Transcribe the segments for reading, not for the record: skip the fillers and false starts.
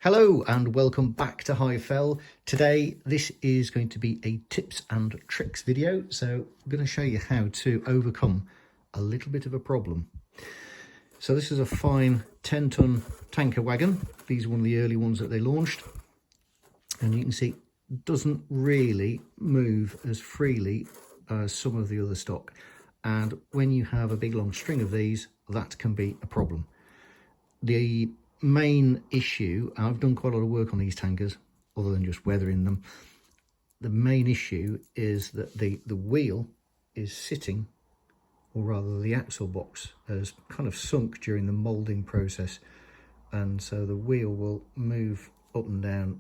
Hello and welcome back to High Fell. Today this is going to be a tips and tricks video. So I'm going to show you how to overcome a little bit of a problem. So this is a fine 10-ton tanker wagon. These are one of the early ones that they launched. And you can see it doesn't really move as freely as some of the other stock. And when you have a big long string of these, that can be a problem. The main issue, I've done quite a lot of work on these tankers other than just weathering them. The main issue is that the wheel is sitting, or rather the axle box has kind of sunk during the moulding process, and so the wheel will move up and down.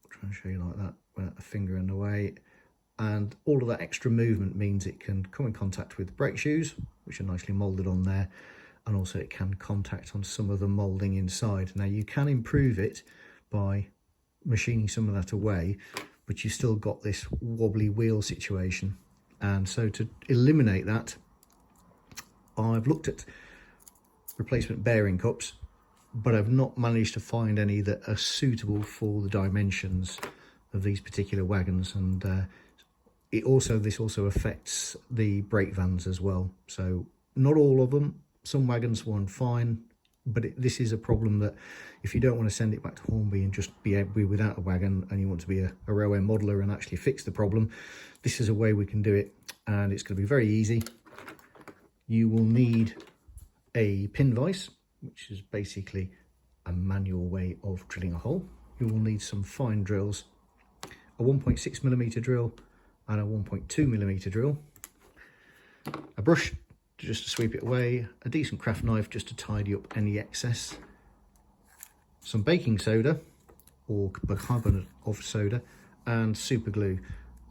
I'll try and show you like that without the finger in the way, and all of that extra movement means it can come in contact with brake shoes, which are nicely moulded on there, and also it can contact on some of the moulding inside. Now you can improve it by machining some of that away, but you still got this wobbly wheel situation. And so to eliminate that, I've looked at replacement bearing cups, but I've not managed to find any that are suitable for the dimensions of these particular wagons. And this also affects the brake vans as well. So not all of them. Some wagons run fine, but this is a problem that if you don't want to send it back to Hornby and just be without a wagon, and you want to be a railway modeller and actually fix the problem, this is a way we can do it, and it's going to be very easy. You will need a pin vise, which is basically a manual way of drilling a hole. You will need some fine drills, a 1.6mm drill and a 1.2mm drill, a brush just to sweep it away, a decent craft knife just to tidy up any excess, some baking soda or bicarbonate of soda, and super glue.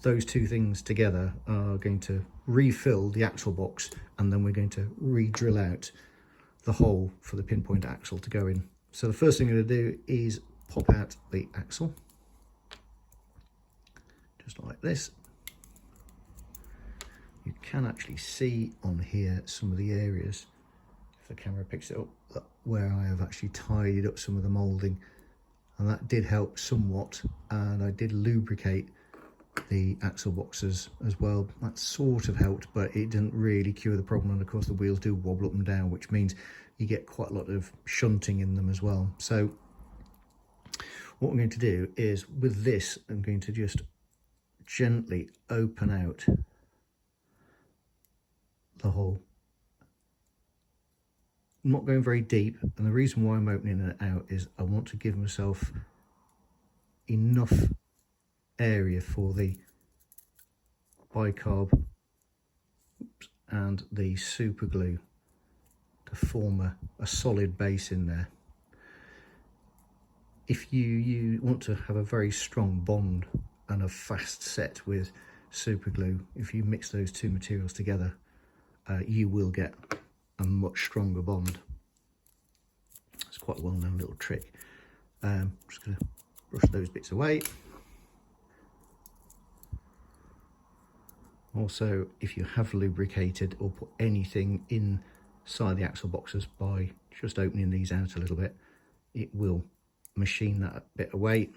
Those two things together are going to refill the axle box, and then we're going to re-drill out the hole for the pinpoint axle to go in. So the first thing I'm going to do is pop out the axle, just like this. You can actually see on here some of the areas, if the camera picks it up, where I have actually tidied up some of the moulding, and that did help somewhat. And I did lubricate the axle boxes as well. That sort of helped, but it didn't really cure the problem. And of course the wheels do wobble up and down, which means you get quite a lot of shunting in them as well. So what I'm going to do is, with this, I'm going to just gently open out the hole. I'm not going very deep, and the reason why I'm opening it out is I want to give myself enough area for the bicarb and the super glue to form a solid base in there. If you want to have a very strong bond and a fast set with super glue, if you mix those two materials together, you will get a much stronger bond. It's quite a well-known little trick. I'm just going to brush those bits away. Also, if you have lubricated or put anything inside the axle boxes by just opening these out a little bit, it will machine that bit away.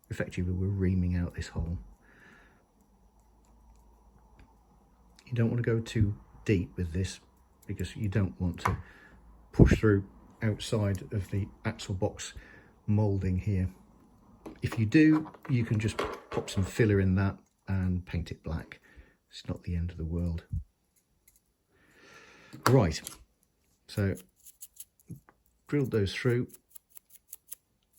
Effectively, we're reaming out this hole. You don't want to go too deep with this, because you don't want to push through outside of the axle box moulding here. If you do, you can just pop some filler in that and paint it black. It's not the end of the world. Right, so drilled those through,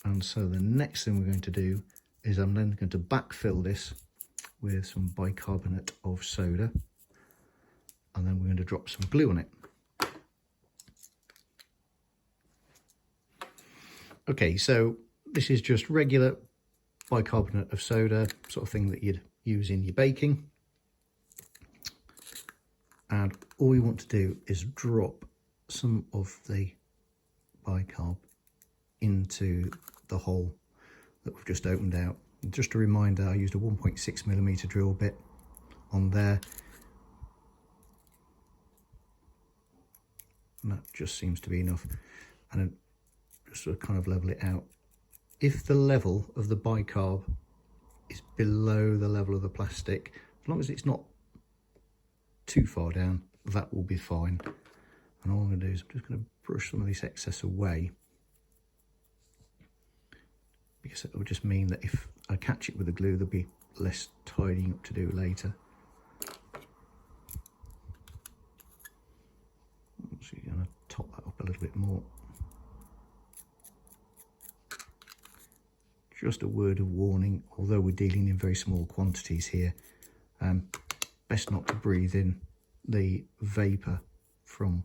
and so the next thing we're going to do is I'm then going to backfill this with some bicarbonate of soda, and then we're going to drop some glue on it. Okay, so this is just regular bicarbonate of soda, sort of thing that you'd use in your baking. And all you want to do is drop some of the bicarb into the hole that we've just opened out. And just a reminder, I used a 1.6mm drill bit on there. And that just seems to be enough. And just to kind of level it out. If the level of the bicarb is below the level of the plastic, as long as it's not too far down, that will be fine. And all I'm going to do is I'm just going to brush some of this excess away, because it will just mean that if I catch it with the glue, there'll be less tidying up to do later. So you're going to top that up a little bit more. Just a word of warning, although we're dealing in very small quantities here, best not to breathe in the vapour from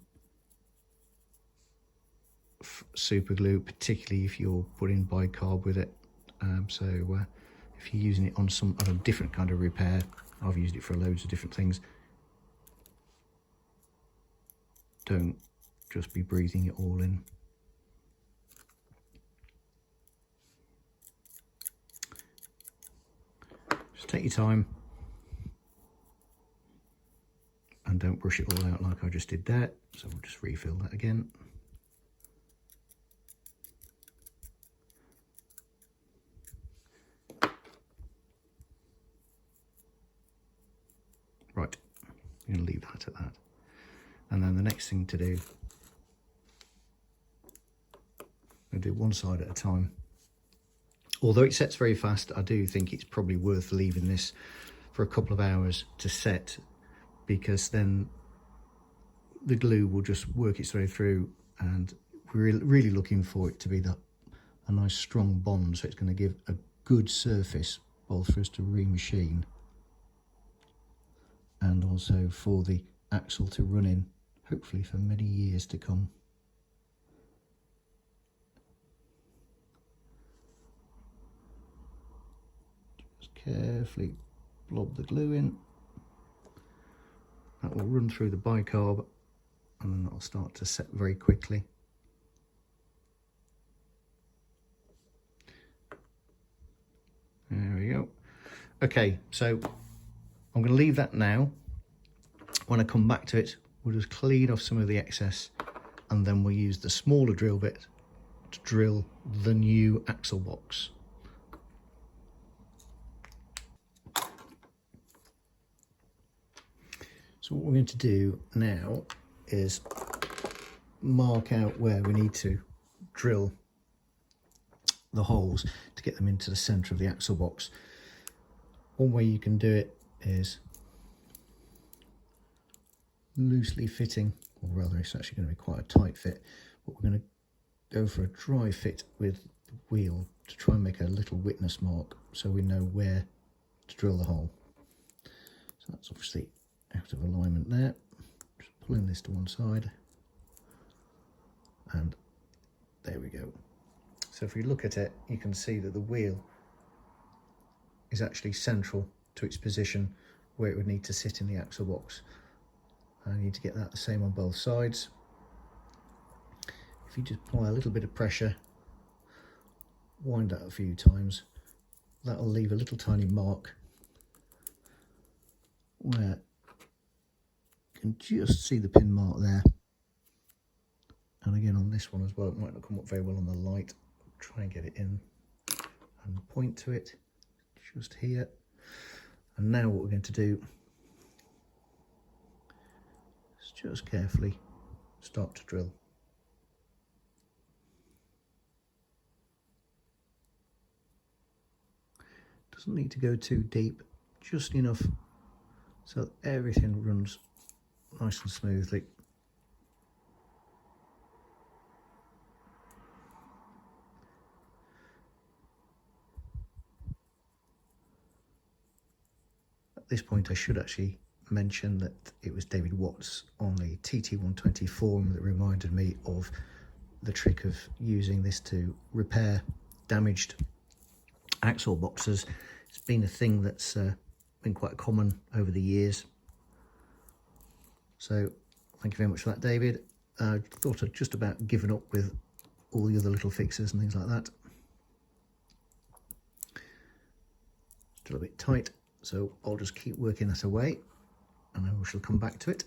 super glue, particularly if you're putting bicarb with it. If you're using it on a different kind of repair, I've used it for loads of different things, don't just be breathing it all in. Just take your time and don't brush it all out like I just did there. So we'll just refill that again. Right, I'm going to leave that at that. And then the next thing to do, I'm going to do one side at a time. Although it sets very fast, I do think it's probably worth leaving this for a couple of hours to set, because then the glue will just work its way through, and we're really looking for it to be a nice strong bond, so it's going to give a good surface both for us to remachine and also for the axle to run in, hopefully for many years to come. Just carefully blob the glue in. That will run through the bicarb and then that'll start to set very quickly. There we go. Okay, so I'm going to leave that now. When I come back to it, we'll just clean off some of the excess, and then we'll use the smaller drill bit to drill the new axle box. So what we're going to do now is mark out where we need to drill the holes to get them into the centre of the axle box. One way you can do it is loosely fitting, or rather it's actually going to be quite a tight fit, but we're going to go for a dry fit with the wheel to try and make a little witness mark so we know where to drill the hole. So that's obviously out of alignment there. Just pulling this to one side, and there we go. So if you look at it, you can see that the wheel is actually central to its position where it would need to sit in the axle box. I need to get that the same on both sides. If you just apply a little bit of pressure, wind that a few times, that'll leave a little tiny mark where you can just see the pin mark there. And again on this one as well, it might not come up very well on the light. Try and get it in and point to it just here. And now what we're going to do is just carefully start to drill. Doesn't need to go too deep, just enough so everything runs nice and smoothly. At this point I should actually mention that it was David Watts on the TT120 forum that reminded me of the trick of using this to repair damaged axle boxes. It's been a thing that's been quite common over the years. So thank you very much for that, David. I thought I'd just about given up with all the other little fixes and things like that. Still a bit tight, so I'll just keep working that away and then we shall come back to it.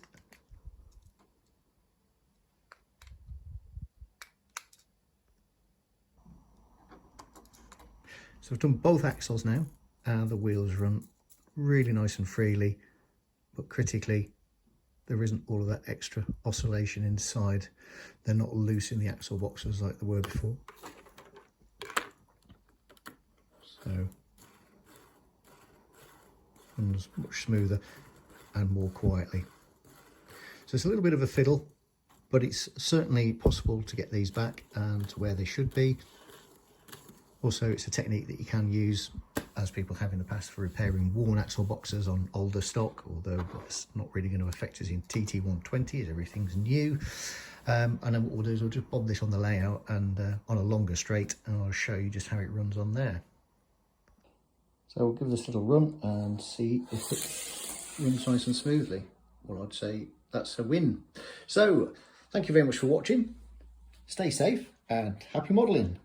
So I've done both axles now, and the wheels run really nice and freely, but critically there isn't all of that extra oscillation inside. They're not loose in the axle boxes like they were before. So runs much smoother and more quietly. So it's a little bit of a fiddle, but it's certainly possible to get these back and to where they should be. Also, it's a technique that you can use, as people have in the past, for repairing worn axle boxes on older stock, although that's not really going to affect us in TT120 as everything's new. And then what we'll do is we'll just bob this on the layout and on a longer straight, and I'll show you just how it runs on there. So we'll give this a little run and see if it runs nice and smoothly. Well, I'd say that's a win. So thank you very much for watching. Stay safe and happy modelling.